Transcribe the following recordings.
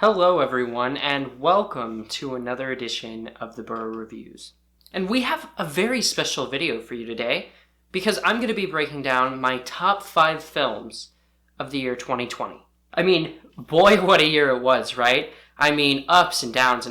Hello everyone, and welcome to another edition of the Burrow Reviews. And we have a very special video for you today, because I'm going to be breaking down my top 5 films of the year 2020. I mean, boy what a year it was, right? I mean, ups and downs,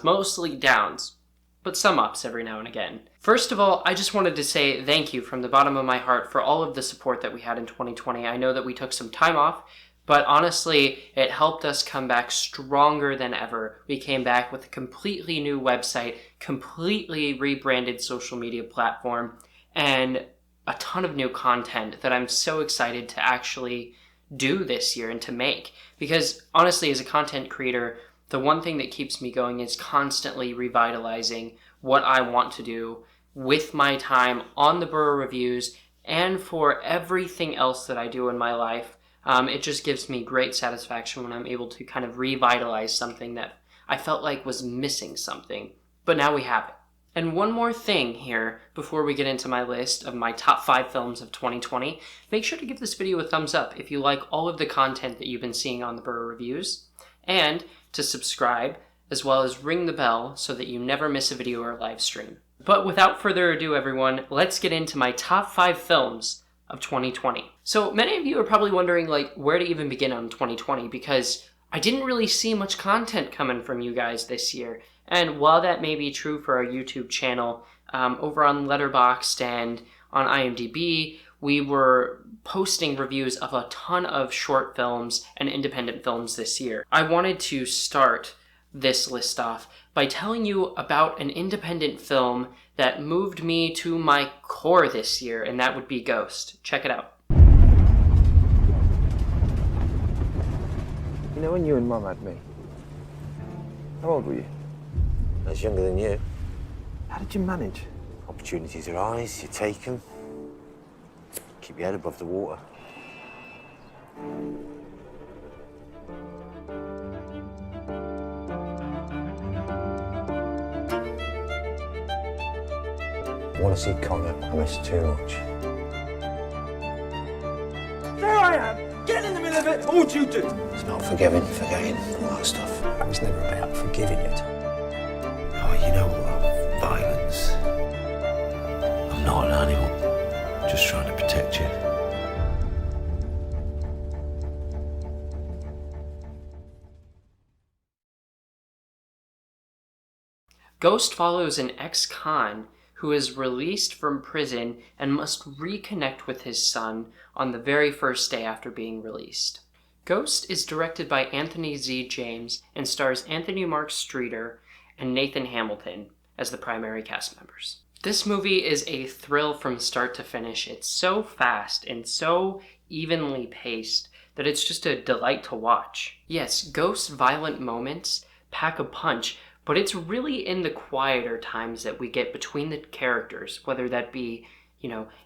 mostly downs, but some ups every now and again. First of all, I just wanted to say thank you from the bottom of my heart for all of the support that we had in 2020. I know that we took some time off, but honestly, it helped us come back stronger than ever. We came back with a completely new website, completely rebranded social media platform, and a ton of new content that I'm so excited to actually do this year and to make. Because honestly, as a content creator, the one thing that keeps me going is constantly revitalizing what I want to do with my time on the Burrow Reviews and for everything else that I do in my life. It just gives me great satisfaction when I'm able to kind of revitalize something that I felt like was missing something, but now we have it. And one more thing here, before we get into my list of my top 5 films of 2020, make sure to give this video a thumbs up if you like all of the content that you've been seeing on the Burrow Reviews, and to subscribe, as well as ring the bell so that you never miss a video or live stream. But without further ado, everyone, let's get into my top 5 films of 2020. So many of you are probably wondering where to even begin on 2020, because I didn't really see much content coming from you guys this year. And while that may be true for our YouTube channel, over on Letterboxd and on IMDb, we were posting reviews of a ton of short films and independent films this year. I wanted to start this list off by telling you about an independent film that moved me to my core this year, and that would be Ghost. Check it out. You know when you and Mum had me, how old were you? I was younger than you. How did you manage? Opportunities arise, you take them. Keep your head above the water. I want to see Connor. I miss too much. There I am, getting in the middle of it. What would you do? It's about forgiving, forgetting, all that stuff. It was never about forgiving it. Oh, you know what? Violence. I'm not an animal. Just trying to protect you. Ghost follows an ex-con who is released from prison and must reconnect with his son on the very first day after being released. Ghost is directed by Anthony Z. James and stars Anthony Mark Streeter and Nathan Hamilton as the primary cast members. This movie is a thrill from start to finish. It's so fast and so evenly paced that it's just a delight to watch. Yes, Ghost's violent moments pack a punch, but it's really in the quieter times that we get between the characters, whether that be,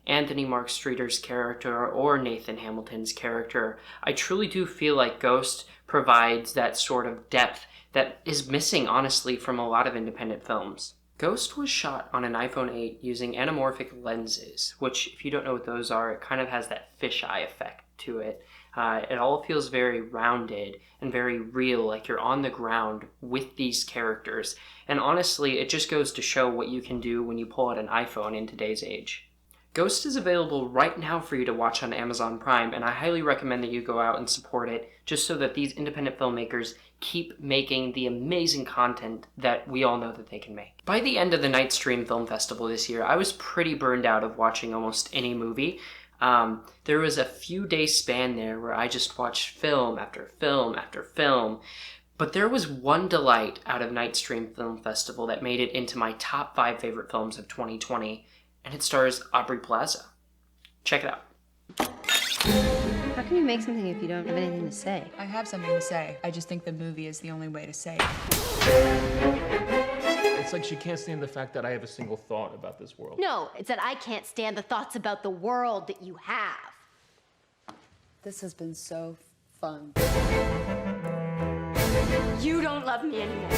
Anthony Mark Streeter's character or Nathan Hamilton's character. I truly do feel like Ghost provides that sort of depth that is missing, honestly, from a lot of independent films. Ghost was shot on an iPhone 8 using anamorphic lenses, which, if you don't know what those are, it kind of has that fisheye effect to it. It all feels very rounded and very real, like you're on the ground with these characters. And honestly, it just goes to show what you can do when you pull out an iPhone in today's age. Ghost is available right now for you to watch on Amazon Prime, and I highly recommend that you go out and support it, just so that these independent filmmakers keep making the amazing content that we all know that they can make. By the end of the Nightstream Film Festival this year, I was pretty burned out of watching almost any movie. There was a few day span there where I just watched film after film after film, but there was one delight out of Nightstream Film Festival that made it into my top 5 favorite films of 2020, and it stars Aubrey Plaza. Check it out. How can you make something if you don't have anything to say? I have something to say. I just think the movie is the only way to say it. It's like she can't stand the fact that I have a single thought about this world. No, it's that I can't stand the thoughts about the world that you have. This has been so fun. You don't love me anymore.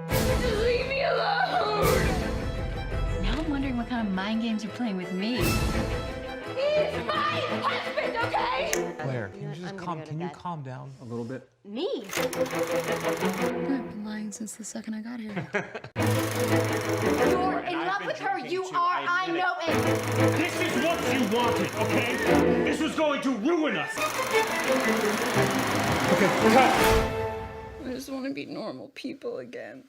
Just leave me alone. Now I'm wondering what kind of mind games you're playing with me. He's my husband, okay? Claire, can you calm down a little bit? Me? I've been lying since the second I got here. You're in love with her. You are. I know it. This is what you wanted, okay? This was going to ruin us. Okay, cut. I just want to be normal people again.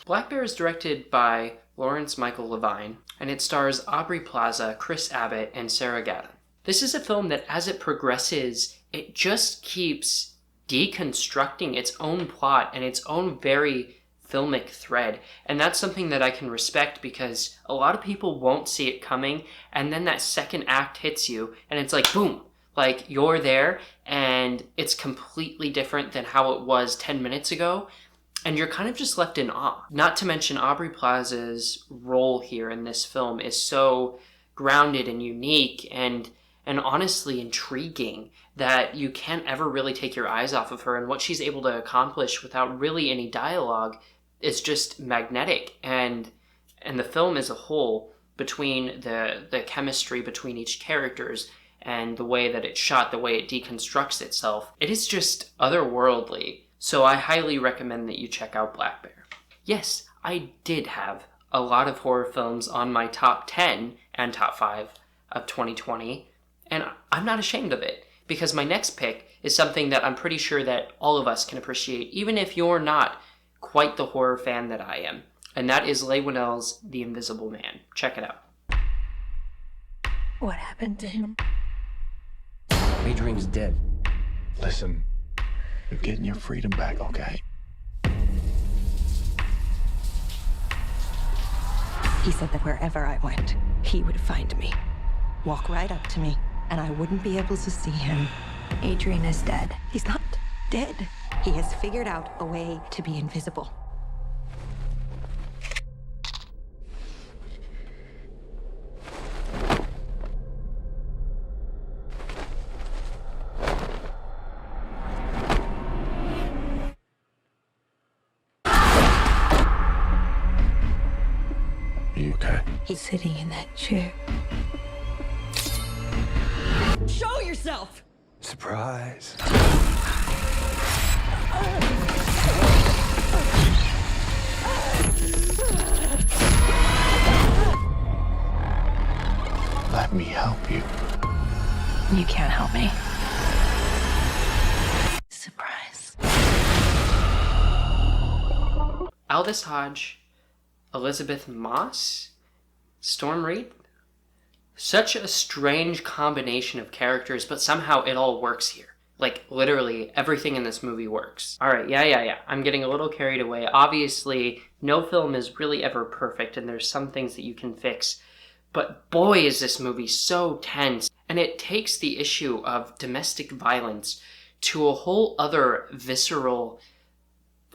Black Bear is directed by Lawrence Michael Levine, and it stars Aubrey Plaza, Chris Abbott, and Sarah Gadon. This is a film that, as it progresses, it just keeps deconstructing its own plot and its own very filmic thread. And that's something that I can respect, because a lot of people won't see it coming, and then that second act hits you, and it's like, boom! Like, you're there, and it's completely different than how it was 10 minutes ago, and you're kind of just left in awe. Not to mention Aubrey Plaza's role here in this film is so grounded and unique and honestly intriguing that you can't ever really take your eyes off of her, and what she's able to accomplish without really any dialogue is just magnetic. And the film as a whole, between the chemistry between each characters and the way that it's shot, the way it deconstructs itself, it is just otherworldly. So I highly recommend that you check out Black Bear. Yes, I did have a lot of horror films on my top 10 and top 5 of 2020, and I'm not ashamed of it, because my next pick is something that I'm pretty sure that all of us can appreciate, even if you're not quite the horror fan that I am, and that is Leigh Whannell's The Invisible Man. Check it out. What happened to him? Adrian's dead. Listen, you're getting your freedom back, okay? He said that wherever I went, he would find me, walk right up to me, and I wouldn't be able to see him. Adrian is dead. He's not dead. He has figured out a way to be invisible. Are you okay? He's sitting in that chair. Show yourself! Surprise. Let me help you. You can't help me. Surprise. Aldous Hodge, Elizabeth Moss, Storm Reid. Such a strange combination of characters, but somehow it all works here. Like, literally, everything in this movie works. Alright, yeah. I'm getting a little carried away. Obviously, no film is really ever perfect, and there's some things that you can fix. But boy, is this movie so tense. And it takes the issue of domestic violence to a whole other visceral,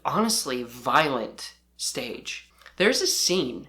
honestly, violent stage. There's a scene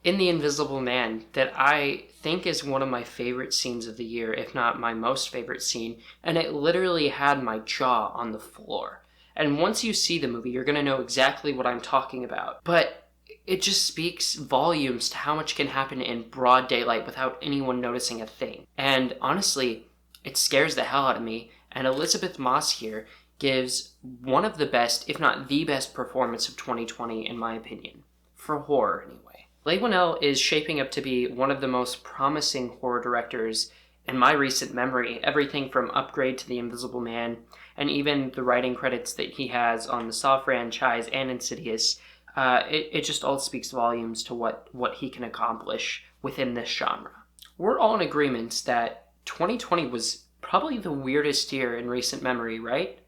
in The Invisible Man that I think is one of my favorite scenes of the year, if not my most favorite scene, and it literally had my jaw on the floor. And once you see the movie, you're going to know exactly what I'm talking about. But it just speaks volumes to how much can happen in broad daylight without anyone noticing a thing. And honestly, it scares the hell out of me, and Elizabeth Moss here gives one of the best, if not the best performance of 2020 in my opinion. For horror, anyway. Leigh Whannell is shaping up to be one of the most promising horror directors in my recent memory. Everything from Upgrade to The Invisible Man, and even the writing credits that he has on the Saw franchise and Insidious, it just all speaks volumes to what he can accomplish within this genre. We're all in agreement that 2020 was probably the weirdest year in recent memory, right?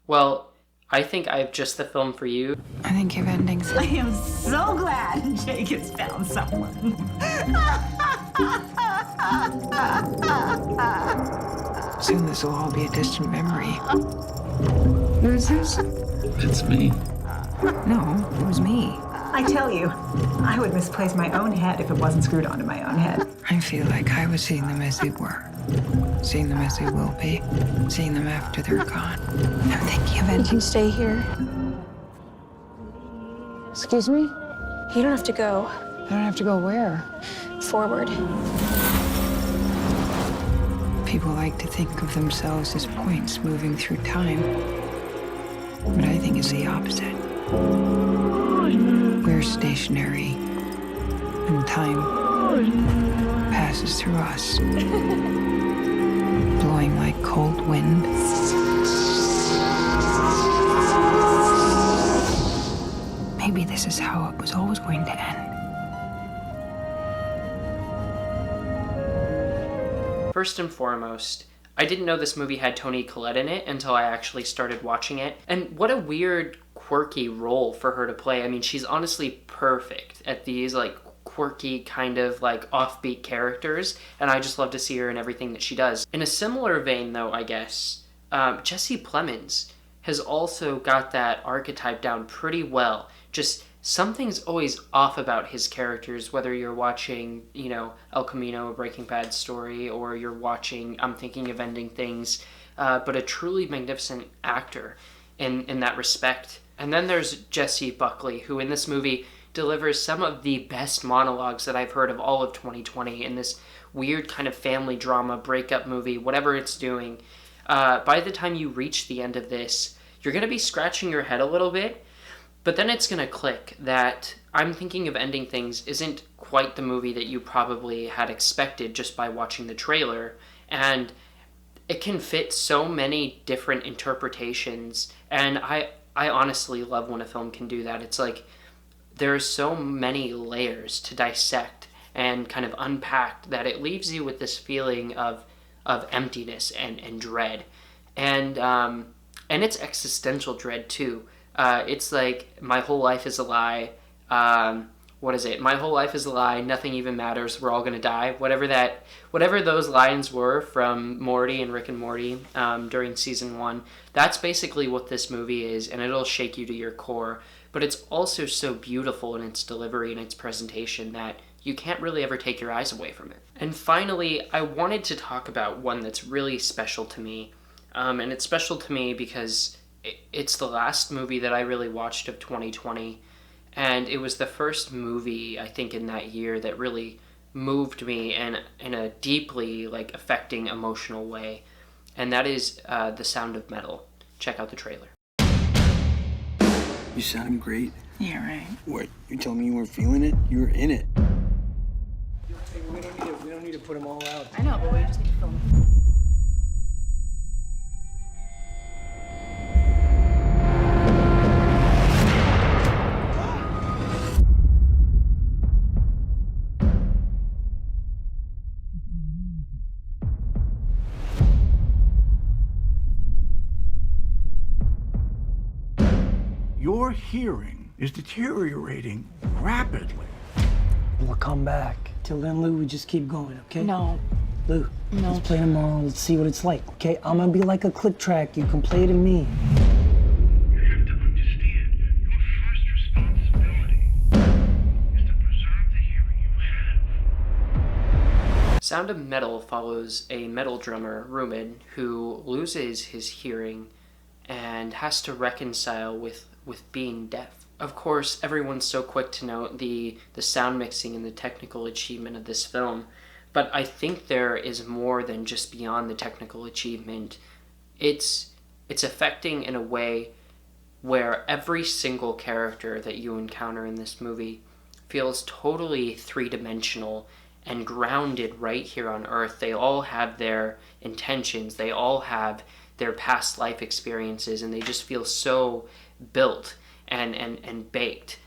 Well, I think I have just the film for you. I think your ending's... I am so glad Jake has found someone. Soon this will all be a distant memory. Who is this? It's me. No, it was me. I tell you, I would misplace my own head if it wasn't screwed onto my own head. I feel like I was seeing them as they were. Seeing them as they will be. Seeing them after they're gone. I'm thinking of ending. You can stay here. Excuse me? You don't have to go. I don't have to go where? Forward. People like to think of themselves as points moving through time. But I think it's the opposite. We're stationary, and time passes through us, blowing like cold wind. Maybe this is how it was always going to end. First and foremost, I didn't know this movie had Toni Collette in it until I actually started watching it. And what a weird, quirky role for her to play. I mean, she's honestly perfect at these, like, quirky, kind of, like, offbeat characters. And I just love to see her in everything that she does. In a similar vein, though, I guess, Jesse Plemons has also got that archetype down pretty well. Just something's always off about his characters, whether you're watching, you know, El Camino, a Breaking Bad story, or you're watching I'm Thinking of Ending Things, but a truly magnificent actor in that respect. And then there's Jessie Buckley, who in this movie delivers some of the best monologues that I've heard of all of 2020 in this weird kind of family drama, breakup movie, whatever it's doing. By the time you reach the end of this, you're going to be scratching your head a little bit, but then it's going to click that I'm Thinking of Ending Things isn't quite the movie that you probably had expected just by watching the trailer, and it can fit so many different interpretations, and I honestly love when a film can do that. It's like there's so many layers to dissect and kind of unpack that it leaves you with this feeling of emptiness and dread, and it's existential dread too. It's like, my whole life is a lie. What is it? My whole life is a lie. Nothing even matters. We're all gonna die. Whatever those lines were from Morty and Rick and Morty during season 1, that's basically what this movie is, and it'll shake you to your core. But it's also so beautiful in its delivery and its presentation that you can't really ever take your eyes away from it. And finally, I wanted to talk about one that's really special to me, and it's special to me because it's the last movie that I really watched of 2020, and it was the first movie, I think, in that year that really moved me in a deeply, like, affecting emotional way, and that is The Sound of Metal. Check out the trailer. You sounded great. Yeah, right. What, you told me you weren't feeling it? You were in it. Hey, we don't need to put them all out. I know, but we just need to film. Your hearing is deteriorating rapidly. We'll come back. Till then, Lou, we just keep going, okay? No. Lou, No. let's play tomorrow. Let's see what it's like, okay? I'm gonna be like a click track. You can play to me. You have to understand, your first responsibility is to preserve the hearing you have. Sound of Metal follows a metal drummer, Ruben, who loses his hearing and has to reconcile with being deaf. Of course, everyone's so quick to note the sound mixing and the technical achievement of this film, but I think there is more than just beyond the technical achievement. It's affecting in a way where every single character that you encounter in this movie feels totally three-dimensional and grounded right here on Earth. They all have their intentions, they all have their past life experiences, and they just feel so built and baked,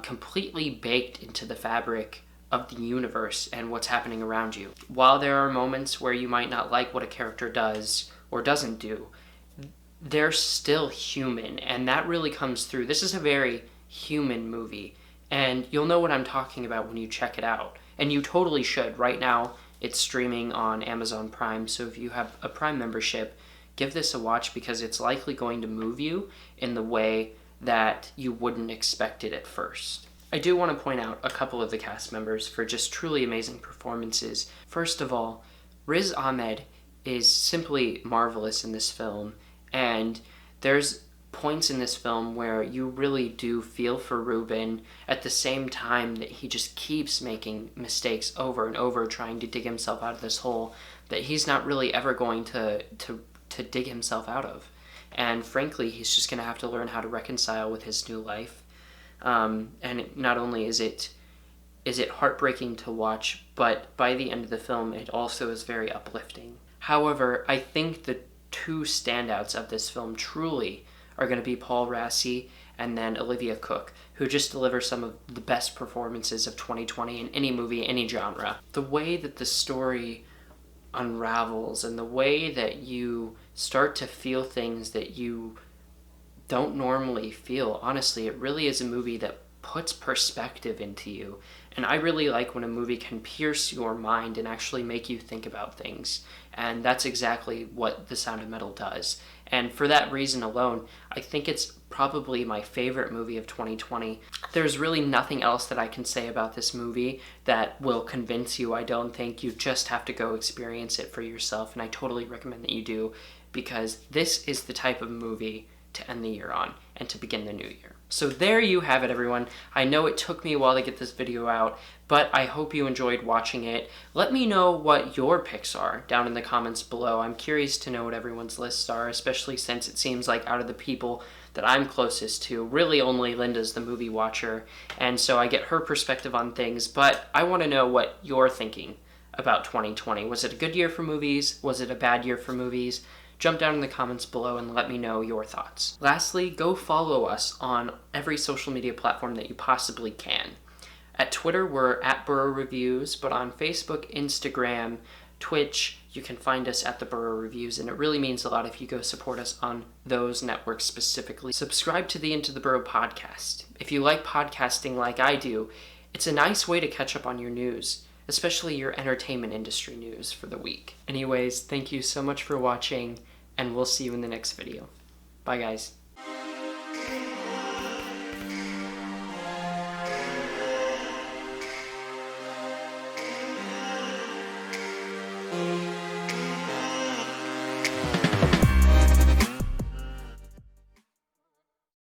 completely baked into the fabric of the universe and what's happening around you. While there are moments where you might not like what a character does or doesn't do, they're still human, and that really comes through. This is a very human movie, and you'll know what I'm talking about when you check it out, and you totally should. Right now, it's streaming on Amazon Prime, so if you have a Prime membership, give this a watch, because it's likely going to move you in the way that you wouldn't expect it at first. I do want to point out a couple of the cast members for just truly amazing performances. First of all, Riz Ahmed is simply marvelous in this film, and there's points in this film where you really do feel for Ruben at the same time that he just keeps making mistakes over and over, trying to dig himself out of this hole that he's not really ever going to dig himself out of. And frankly, he's just going to have to learn how to reconcile with his new life. And not only is it heartbreaking to watch, but by the end of the film, it also is very uplifting. However, I think the two standouts of this film truly are going to be Paul Rassi and then Olivia Cooke, who just deliver some of the best performances of 2020 in any movie, any genre. The way that the story unravels and the way that you start to feel things that you don't normally feel, honestly, it really is a movie that puts perspective into you. And I really like when a movie can pierce your mind and actually make you think about things. And that's exactly what The Sound of Metal does. And for that reason alone, I think it's probably my favorite movie of 2020. There's really nothing else that I can say about this movie that will convince you, I don't think. You just have to go experience it for yourself, and I totally recommend that you do, because this is the type of movie to end the year on and to begin the new year. So there you have it, everyone. I know it took me a while to get this video out, but I hope you enjoyed watching it. Let me know what your picks are down in the comments below. I'm curious to know what everyone's lists are, especially since it seems like out of the people that I'm closest to, really only Linda's the movie watcher, and so I get her perspective on things, but I want to know what you're thinking about 2020. Was it a good year for movies? Was it a bad year for movies? Jump down in the comments below and let me know your thoughts. Lastly, go follow us on every social media platform that you possibly can. At Twitter, we're at Burrow Reviews, but on Facebook, Instagram, Twitch, you can find us at the Burrow Reviews, and it really means a lot if you go support us on those networks specifically. Subscribe to the Into the Burrow podcast. If you like podcasting like I do, it's a nice way to catch up on your news, especially your entertainment industry news for the week. Anyways, thank you so much for watching, and we'll see you in the next video. Bye, guys.